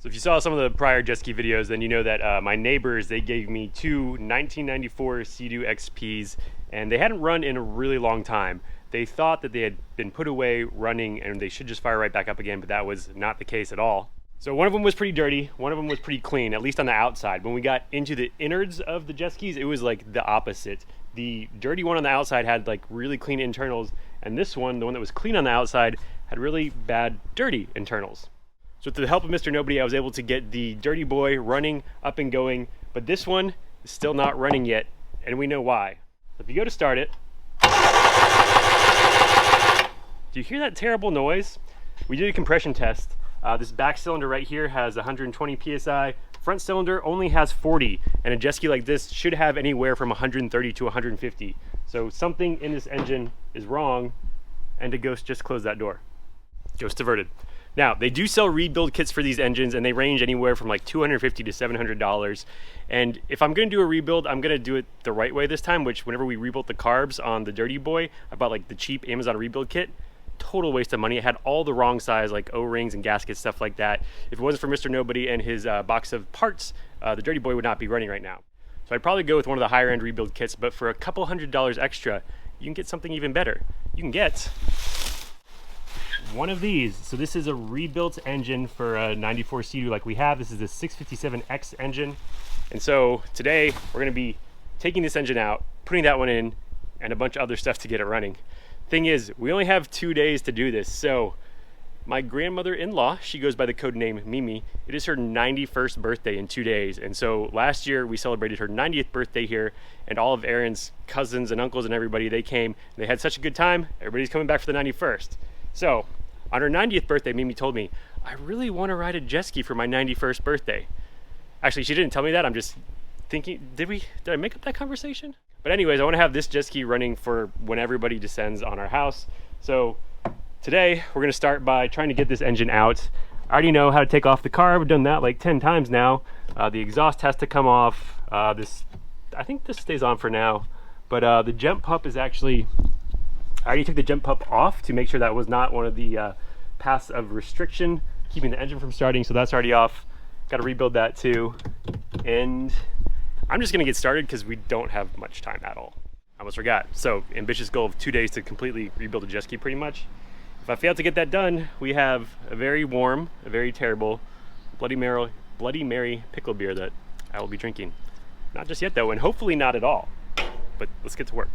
So if you saw some of the prior jet ski videos, then you know that my neighbors, they gave me two 1994 Sea-Doo XPs, and they hadn't run in a really long time. They thought that they had been put away running and they should just fire right back up again, but that was not the case at all. So one of them was pretty dirty, one of them was pretty clean, at least on the outside. When we got into the innards of the jet skis, it was like the opposite. The dirty one on the outside had like really clean internals, and this one, the one that was clean on the outside, had really bad dirty internals. So with the help of Mr. Nobody, I was able to get the dirty boy running, up and going, but this one is still not running yet, and we know why. If you go to start it, do you hear that terrible noise? We did a compression test. This back cylinder right here has 120 psi. Front cylinder only has 40, and a jet ski like this should have anywhere from 130 to 150. So something in this engine is wrong, and the ghost just closed that door. Ghost averted. Now, they do sell rebuild kits for these engines, and they range anywhere from like $250 to $700. And if I'm gonna do a rebuild, I'm gonna do it the right way this time, which whenever we rebuilt the carbs on the Dirty Boy, I bought like the cheap Amazon rebuild kit. Total waste of money. It had all the wrong size, like O-rings and gaskets, stuff like that. If it wasn't for Mr. Nobody and his box of parts, the Dirty Boy would not be running right now. So I'd probably go with one of the higher end rebuild kits, but for a couple $100 extra, you can get something even better. You can get one of these. So this is a rebuilt engine for a 94 Sea-Doo like we have. This is the 657X engine. And so today we're gonna be taking this engine out, putting that one in, and a bunch of other stuff to get it running. Thing is, we only have 2 days to do this. So my grandmother-in-law, she goes by the code name Mimi. It is her 91st birthday in 2 days. And so last year we celebrated her 90th birthday here, and all of Aaron's cousins and uncles and everybody, they came and they had such a good time. Everybody's coming back for the 91st. So on her 90th birthday, Mimi told me, I really want to ride a jet ski for my 91st birthday. Actually, she didn't tell me that. I'm just thinking, did I make up that conversation? But anyways, I want to have this jet ski running for when everybody descends on our house. So today we're going to start by trying to get this engine out. I already know how to take off the carb. I've done that like 10 times now. The exhaust has to come off. I think this stays on for now, but the jump pup is actually, I already took the jump pup off to make sure that was not one of the paths of restriction, keeping the engine from starting, so that's already off. Got to rebuild that too. And I'm just gonna get started because we don't have much time at all. I almost forgot. So ambitious goal of 2 days to completely rebuild a jet ski pretty much. If I fail to get that done, we have a very warm, a very terrible Bloody Mary pickle beer that I will be drinking. Not just yet though, and hopefully not at all. But let's get to work.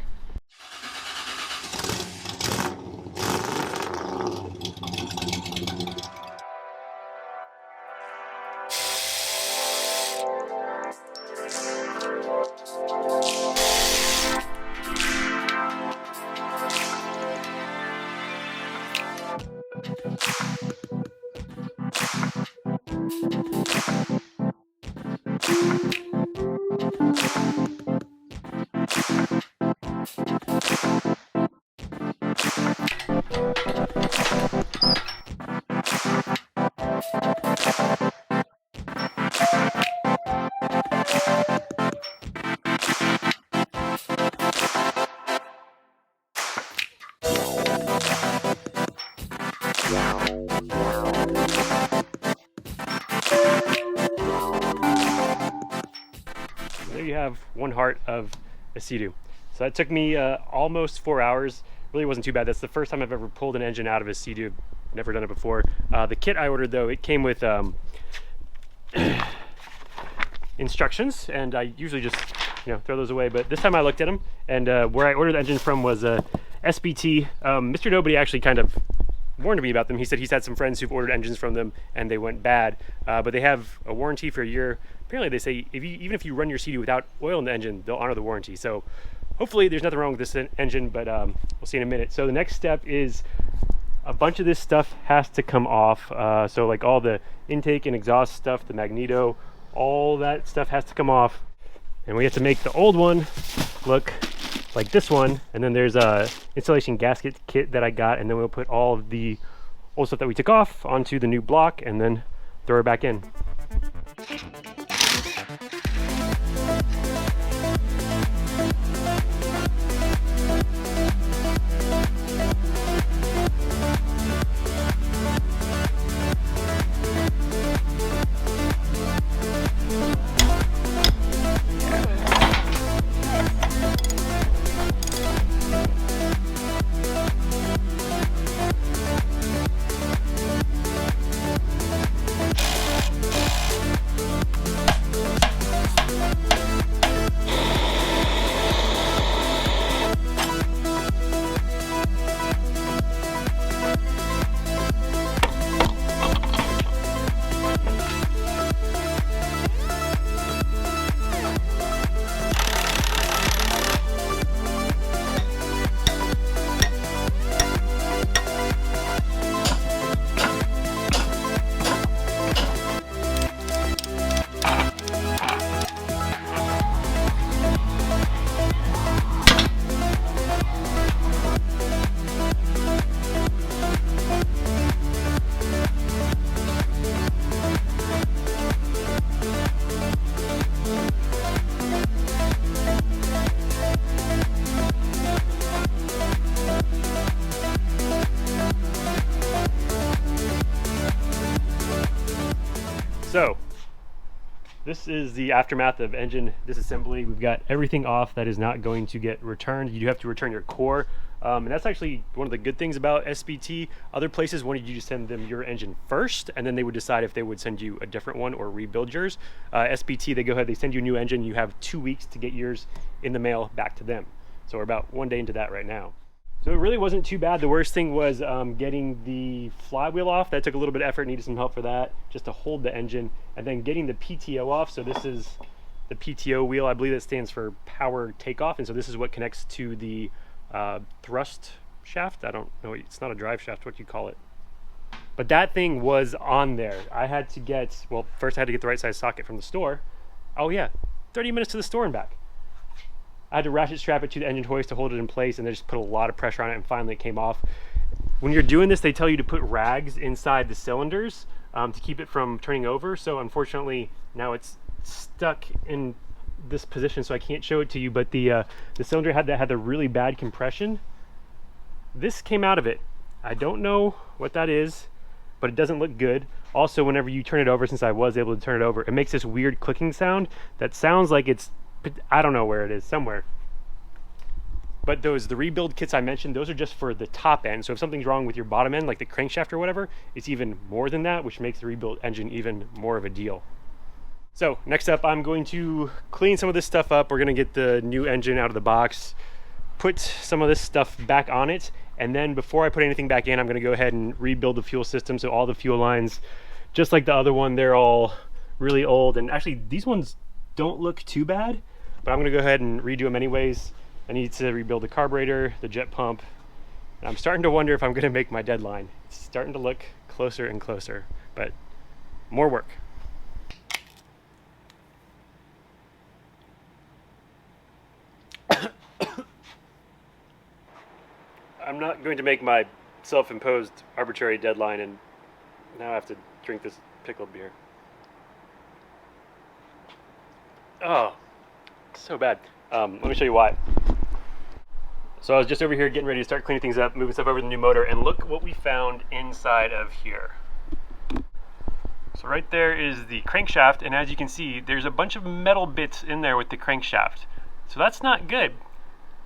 There you have one heart of a Sea-Doo. So that took me almost 4 hours. Really wasn't too bad. That's the first time I've ever pulled an engine out of a Sea-Doo. Never done it before. The kit I ordered though, it came with instructions, and I usually just throw those away, but this time I looked at them, and where I ordered the engine from was SBT. Mr. Nobody actually kind of warned me about them. He said he's had some friends who've ordered engines from them and they went bad, but they have a warranty for a year. Apparently they say even if you run your Sea-Doo without oil in the engine, they'll honor the warranty. So hopefully there's nothing wrong with this engine, but we'll see in a minute. So the next step is a bunch of this stuff has to come off. So like all the intake and exhaust stuff, the magneto, all that stuff has to come off. And we have to make the old one look like this one. And then there's a installation gasket kit that I got, and then we'll put all of the old stuff that we took off onto the new block and then throw it back in. So this is the aftermath of engine disassembly. We've got everything off that is not going to get returned. You do have to return your core. And that's actually one of the good things about SBT. Other places wanted you to send them your engine first, and then they would decide if they would send you a different one or rebuild yours. SBT, they go ahead, they send you a new engine. You have 2 weeks to get yours in the mail back to them. So we're about 1 day into that right now. So it really wasn't too bad. The worst thing was getting the flywheel off. That took a little bit of effort, needed some help for that, just to hold the engine. And then getting the PTO off. So this is the PTO wheel. I believe that stands for power takeoff. And so this is what connects to the thrust shaft. I don't know, it's not a drive shaft, what do you call it? But that thing was on there. I had to get, well, first I had to get the right size socket from the store. Oh yeah, 30 minutes to the store and back. I had to ratchet strap it to the engine hoist to hold it in place, and they just put a lot of pressure on it, and finally it came off. When you're doing this, they tell you to put rags inside the cylinders to keep it from turning over. So unfortunately, now it's stuck in this position, so I can't show it to you, but the cylinder had the really bad compression. This came out of it. I don't know what that is, but it doesn't look good. Also, whenever you turn it over, since I was able to turn it over, it makes this weird clicking sound that sounds like it's, I don't know where it is, somewhere. But the rebuild kits I mentioned, those are just for the top end. So if something's wrong with your bottom end, like the crankshaft or whatever, it's even more than that, which makes the rebuild engine even more of a deal. So next up, I'm going to clean some of this stuff up. We're gonna get the new engine out of the box, put some of this stuff back on it, and then before I put anything back in, I'm gonna go ahead and rebuild the fuel system. So all the fuel lines, just like the other one, they're all really old. And actually, these ones don't look too bad, but I'm gonna go ahead and redo them anyways. I need to rebuild the carburetor, the jet pump, and I'm starting to wonder if I'm gonna make my deadline. It's starting to look closer and closer, but more work. I'm not going to make my self-imposed arbitrary deadline, and now I have to drink this pickled beer. Oh, so bad. Let me show you why. So I was just over here getting ready to start cleaning things up, moving stuff over to the new motor, and look what we found inside of here. So right there is the crankshaft, and as you can see, there's a bunch of metal bits in there with the crankshaft. So that's not good.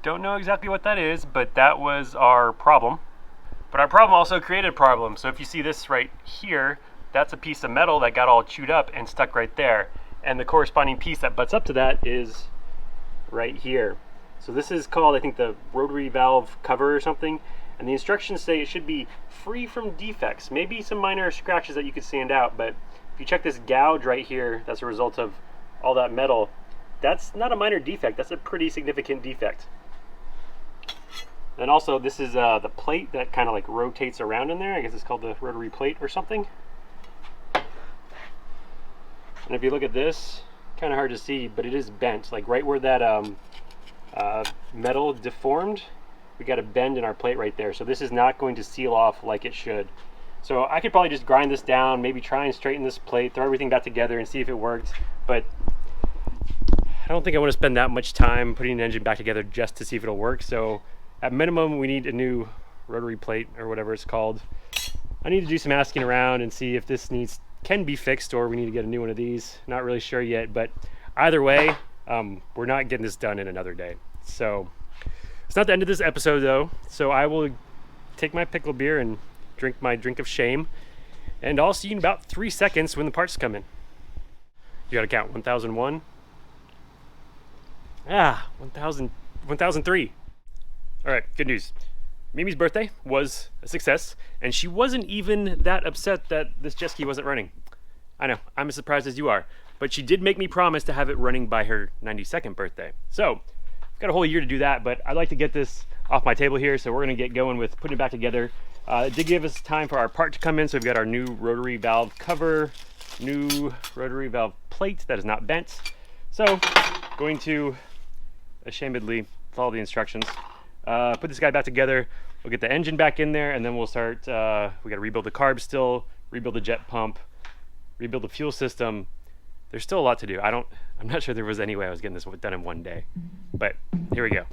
Don't know exactly what that is, but that was our problem. But our problem also created a problem. So if you see this right here, that's a piece of metal that got all chewed up and stuck right there. And the corresponding piece that butts up to that is right here. So this is called, I think, the rotary valve cover or something. And the instructions say it should be free from defects. Maybe some minor scratches that you could sand out, but if you check this gouge right here, that's a result of all that metal. That's not a minor defect, that's a pretty significant defect. And also, this is the plate that kind of like rotates around in there. I guess it's called the rotary plate or something. And if you look at this, kind of hard to see, but it is bent. Like right where that metal deformed, we got a bend in our plate right there. So this is not going to seal off like it should. So I could probably just grind this down, maybe try and straighten this plate, throw everything back together and see if it worked. But I don't think I want to spend that much time putting an engine back together just to see if it'll work. So at minimum, we need a new rotary plate or whatever it's called. I need to do some asking around and see if this can be fixed, or we need to get a new one of these. Not really sure yet, but either way, we're not getting this done in another day. So it's not the end of this episode though. So I will take my pickled beer and drink my drink of shame, and I'll see you in about 3 seconds when the parts come in. You gotta count 1001. 1003. All right, good news. Mimi's birthday was a success, and she wasn't even that upset that this jet ski wasn't running. I know, I'm as surprised as you are, but she did make me promise to have it running by her 92nd birthday. So, I've got a whole year to do that, but I'd like to get this off my table here, so we're gonna get going with putting it back together. It did give us time for our part to come in, so we've got our new rotary valve cover, new rotary valve plate that is not bent. So, going to ashamedly follow the instructions. Put this guy back together. We'll get the engine back in there, and then we'll start. We got to rebuild the carb still, rebuild the jet pump, rebuild the fuel system. There's still a lot to do. I'm not sure there was any way I was getting this done in 1 day, but here we go.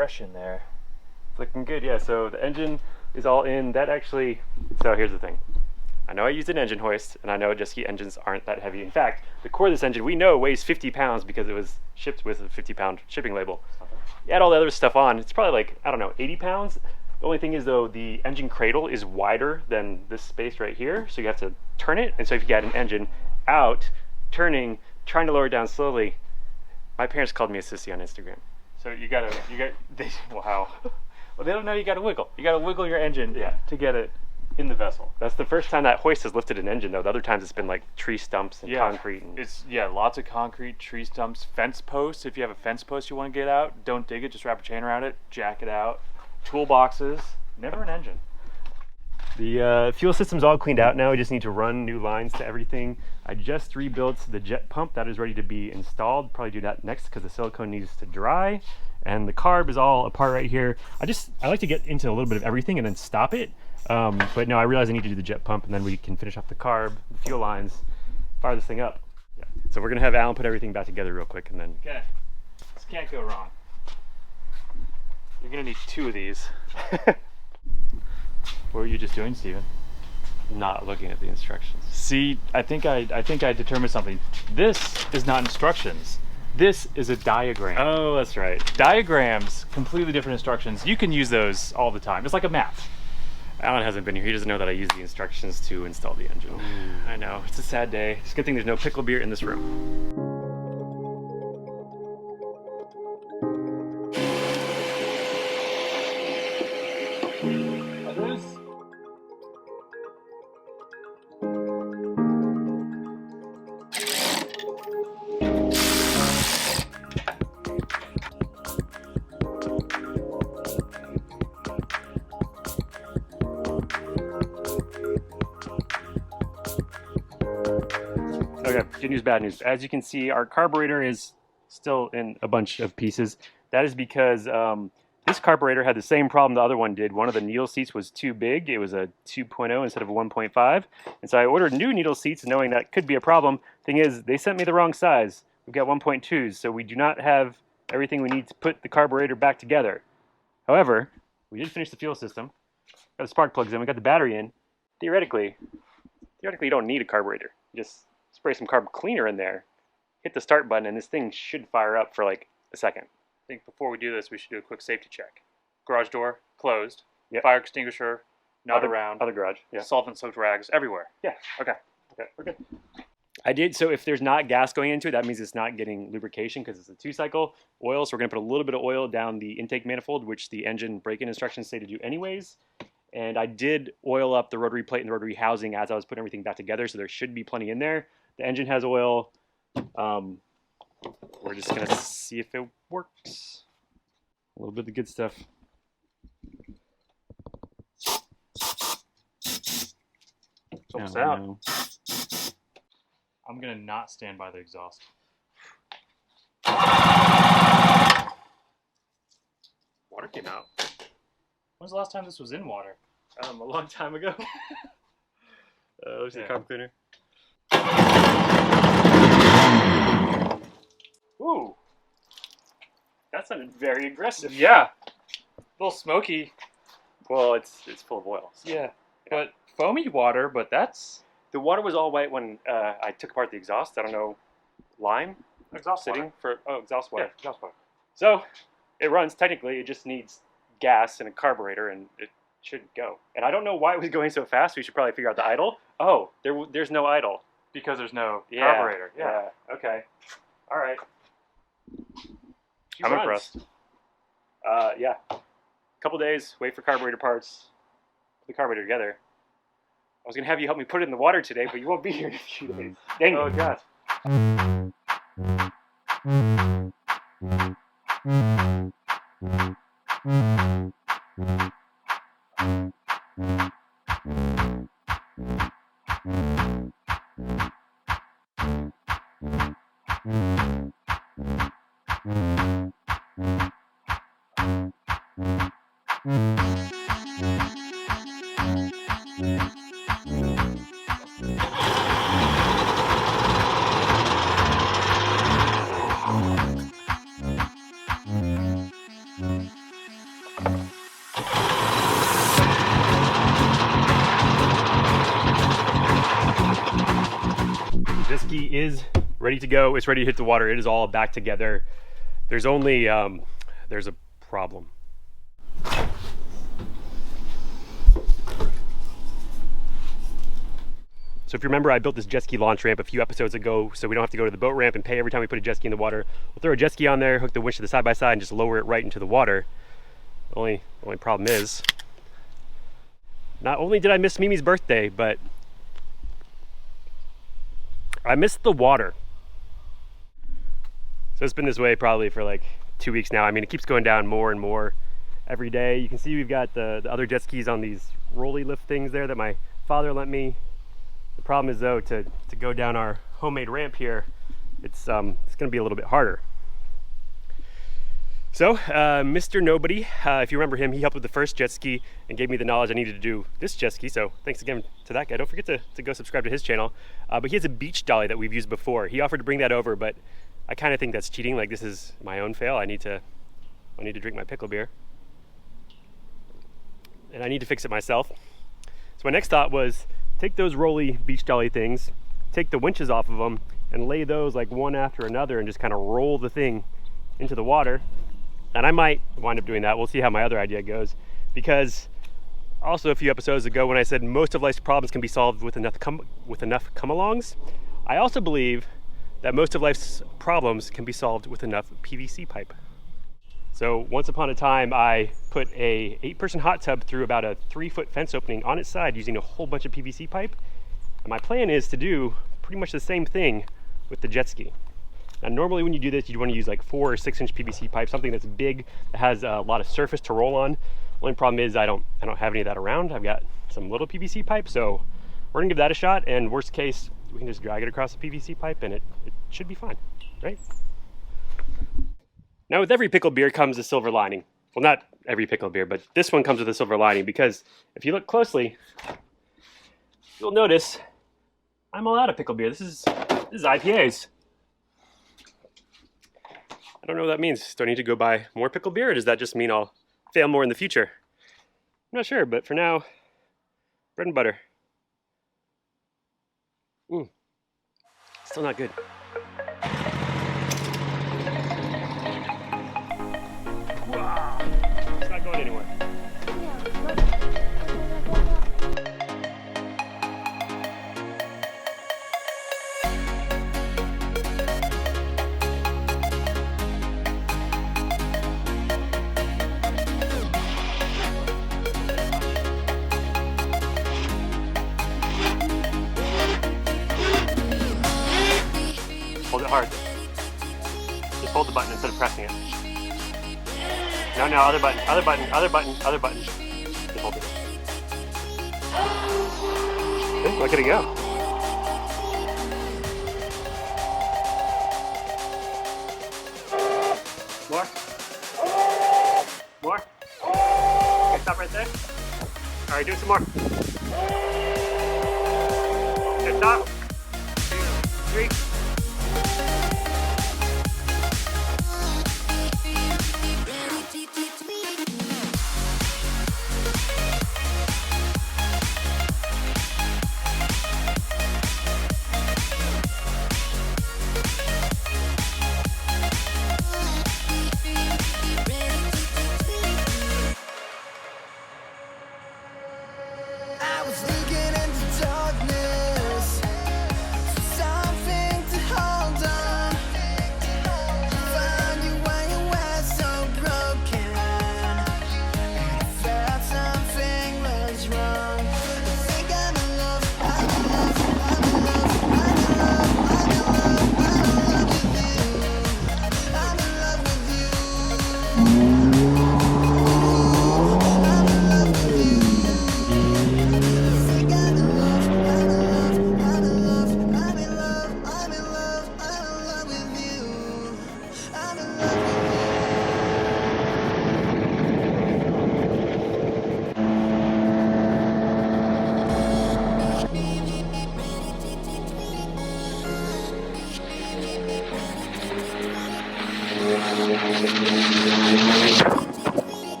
fresh in there. It's looking good, yeah. So the engine is all in. That actually, so here's the thing. I know I used an engine hoist, and I know jet ski engines aren't that heavy. In fact, the core of this engine we know weighs 50 pounds because it was shipped with a 50-pound shipping label. You add all the other stuff on, it's probably like, I don't know, 80 pounds. The only thing is though, the engine cradle is wider than this space right here, so you have to turn it. And so if you got an engine out, turning, trying to lower it down slowly, my parents called me a sissy on Instagram. So wow. Well, they don't know you gotta wiggle. You gotta wiggle your engine to get it in the vessel. That's the first time that hoist has lifted an engine though. The other times it's been like tree stumps and concrete. And... It's lots of concrete, tree stumps, fence posts. If you have a fence post you want to get out, don't dig it, just wrap a chain around it, jack it out. Toolboxes, never an engine. The fuel system's all cleaned out now. We just need to run new lines to everything. I just rebuilt the jet pump. That is ready to be installed. Probably do that next because the silicone needs to dry. And the carb is all apart right here. I like to get into a little bit of everything and then stop it. But no, I realize I need to do the jet pump and then we can finish up the carb, the fuel lines, fire this thing up. Yeah. So we're gonna have Alan put everything back together real quick and then. Okay, this can't go wrong. You're gonna need 2 of these. What were you just doing, Steven? Not looking at the instructions. See, I think I determined something. This is not instructions. This is a diagram. Oh, that's right. Diagrams, completely different instructions. You can use those all the time. It's like a map. Alan hasn't been here. He doesn't know that I use the instructions to install the engine. I know, it's a sad day. It's a good thing there's no pickle beer in this room. Okay, good news, bad news. As you can see, our carburetor is still in a bunch of pieces. That is because this carburetor had the same problem the other one did. One of the needle seats was too big. It was a 2.0 instead of a 1.5. And so I ordered new needle seats knowing that could be a problem. Thing is, they sent me the wrong size. We've got 1.2s, so we do not have everything we need to put the carburetor back together. However, we did finish the fuel system. Got the spark plugs in, we got the battery in. Theoretically, you don't need a carburetor. You just spray some carb cleaner in there, hit the start button, and this thing should fire up for like a second. I think before we do this, we should do a quick safety check. Garage door closed. Yep. Fire extinguisher not around. Other garage. Yeah. Solvent-soaked rags everywhere. Yeah. Okay. We're good. I did, so if there's not gas going into it, that means it's not getting lubrication because it's a 2-cycle oil. So we're going to put a little bit of oil down the intake manifold, which the engine break-in instructions say to do anyways. And I did oil up the rotary plate and the rotary housing as I was putting everything back together, so there should be plenty in there. The engine has oil. We're just going to see if it works. A little bit of the good stuff. It's almost out. I'm going to not stand by the exhaust. Water came out. When's the last time this was in water? A long time ago. Let's see the carb cleaner. Ooh. That sounded very aggressive. Yeah. A little smoky. Well, it's full of oil. So. Yeah. But foamy water, but that's... The water was all white when I took apart the exhaust. I don't know, lime? Exhaust sitting water. for, oh, exhaust water. Yeah, exhaust water. So, it runs technically, it just needs gas and a carburetor and it should go. And I don't know why it was going so fast. We should probably figure out the idle. Oh, there's no idle. Because there's no carburetor. Yeah. Okay. All right. I'm impressed. Yeah. Couple days, wait for carburetor parts, put the carburetor together. I was going to have you help me put it in the water today, but you won't be here in a few days. Dang it. Oh, God. is ready to go. It's ready to hit the water. It is all back together. There's only, there's a problem. So if you remember, I built this jet ski launch ramp a few episodes ago so we don't have to go to the boat ramp and pay every time we put a jet ski in the water. We'll throw a jet ski on there, hook the winch to the side-by-side, and just lower it right into the water. The only problem is, not only did I miss Mimi's birthday, but I missed the water. So it's been this way probably for like 2 weeks now. I mean, it keeps going down more and more every day. You can see we've got the other jet skis on these rolly lift things there that my father lent me. The problem is though, to go down our homemade ramp here, it's gonna be a little bit harder. So Mr. Nobody, if you remember him, he helped with the first jet ski and gave me the knowledge I needed to do this jet ski. So thanks again to that guy. Don't forget to go subscribe to his channel. But he has a beach dolly that we've used before. He offered to bring that over, but I kind of think that's cheating. Like, this is my own fail. I need to drink my pickle beer, and I need to fix it myself. So my next thought was take those rolly beach dolly things, take the winches off of them, and lay those like one after another, and just kind of roll the thing into the water. And I might wind up doing that. We'll see how my other idea goes, because also a few episodes ago when I said most of life's problems can be solved with enough come-alongs, I also believe that most of life's problems can be solved with enough PVC pipe. So once upon a time, I put a 8-person hot tub through about a 3-foot fence opening on its side using a whole bunch of PVC pipe. And my plan is to do pretty much the same thing with the jet ski. Now, normally when you do this, you want to use like 4 or 6-inch PVC pipe, something that's big, that has a lot of surface to roll on. Only problem is I don't have any of that around. I've got some little PVC pipe, so we're gonna give that a shot, and worst case, we can just drag it across the PVC pipe and it should be fine, right? Now, with every pickled beer comes a silver lining. Well, not every pickled beer, but this one comes with a silver lining, because if you look closely, you'll notice I'm all out of pickled beer. This is IPAs. I don't know what that means. Do I need to go buy more pickled beer, or does that just mean I'll fail more in the future? I'm not sure, but for now, bread and butter. Still not good. Wow. It's not going anywhere. Hold it hard. Just hold the button instead of pressing it. No, other button, other button, other button, other button. Just hold it. Okay, look at it go. More. More. Okay, stop right there. All right, do it some more. Okay, stop. 2, 3. I was looking into darkness, something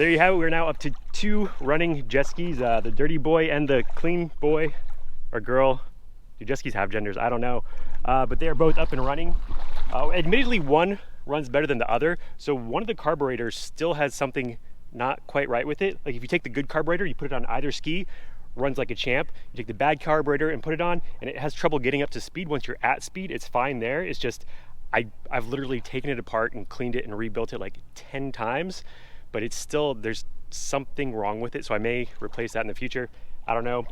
there you have it. We're now up to 2 running jet skis, the dirty boy and the clean boy or girl. Do jet skis have genders? I don't know. But they are both up and running. Admittedly, one runs better than the other. So one of the carburetors still has something not quite right with it. Like if you take the good carburetor, you put it on either ski, runs like a champ. You take the bad carburetor and put it on, and it has trouble getting up to speed. Once you're at speed, it's fine there. It's just, I've literally taken it apart and cleaned it and rebuilt it like 10 times, but it's still, there's something wrong with it. So I may replace that in the future. I don't know.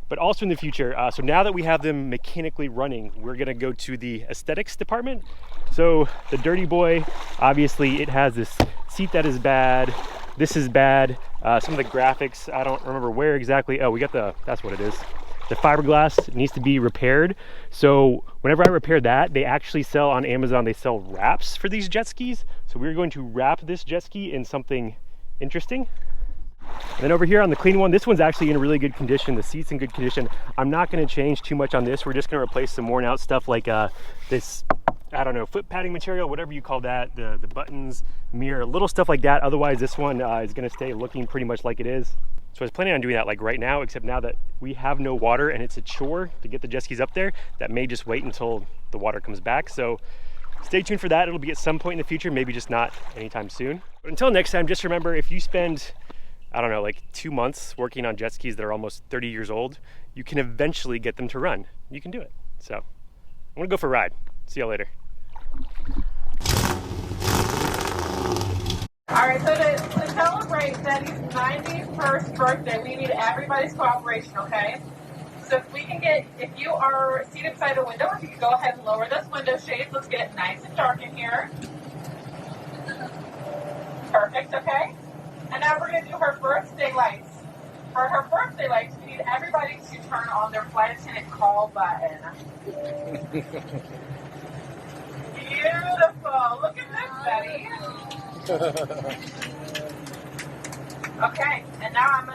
But also in the future, so now that we have them mechanically running, we're gonna go to the aesthetics department. So the dirty boy, obviously it has this seat that is bad. This is bad. Some of the graphics, I don't remember where exactly. Oh, we got that's what it is. The fiberglass needs to be repaired. So whenever I repair that, they actually sell on Amazon, they sell wraps for these jet skis. So we're going to wrap this jet ski in something interesting. And then over here on the clean one, this one's actually in really good condition. The seat's in good condition. I'm not going to change too much on this. We're just going to replace some worn out stuff like this, I don't know, foot padding material, whatever you call that, the buttons, mirror, little stuff like that. Otherwise, this one is going to stay looking pretty much like it is. So I was planning on doing that like right now, except now that we have no water and it's a chore to get the jet skis up there, that may just wait until the water comes back. So stay tuned for that. It'll be at some point in the future, maybe just not anytime soon. But until next time, just remember, if you spend, I don't know, like 2 months working on jet skis that are almost 30 years old, you can eventually get them to run. You can do it. So I'm gonna go for a ride. See y'all later. All right, so to celebrate Betty's 91st birthday, we need everybody's cooperation, okay? So if you are seated beside a window, if you could go ahead and lower those window shades, let's get it nice and dark in here. Perfect, okay? And now we're going to do her birthday lights. For her birthday lights, we need everybody to turn on their flight attendant call button. Beautiful. Look at this, Betty. Okay, and now I'm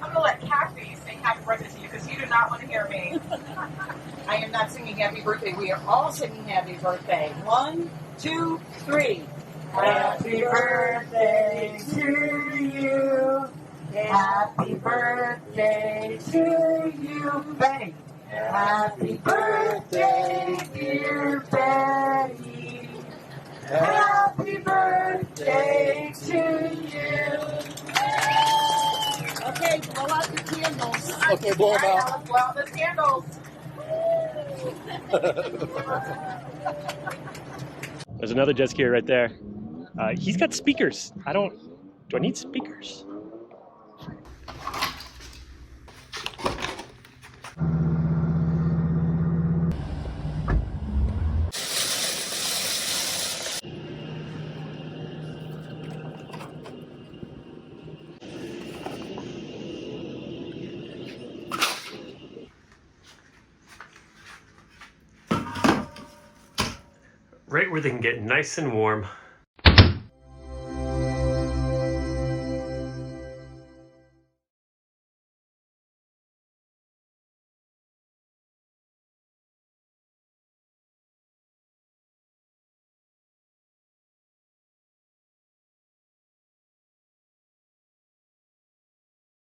gonna let Kathy sing happy birthday to you because you do not want to hear me. I am not singing happy birthday. We are all singing happy birthday. 1, 2, 3. Happy birthday to you. Happy birthday to you, Betty. Happy birthday, dear Betty. Happy birthday to you. Okay, blow out the candles. Okay, blow them out. Let's blow out the candles. There's another jet skier right there. He's got speakers. Do I need speakers? Right where they can get nice and warm.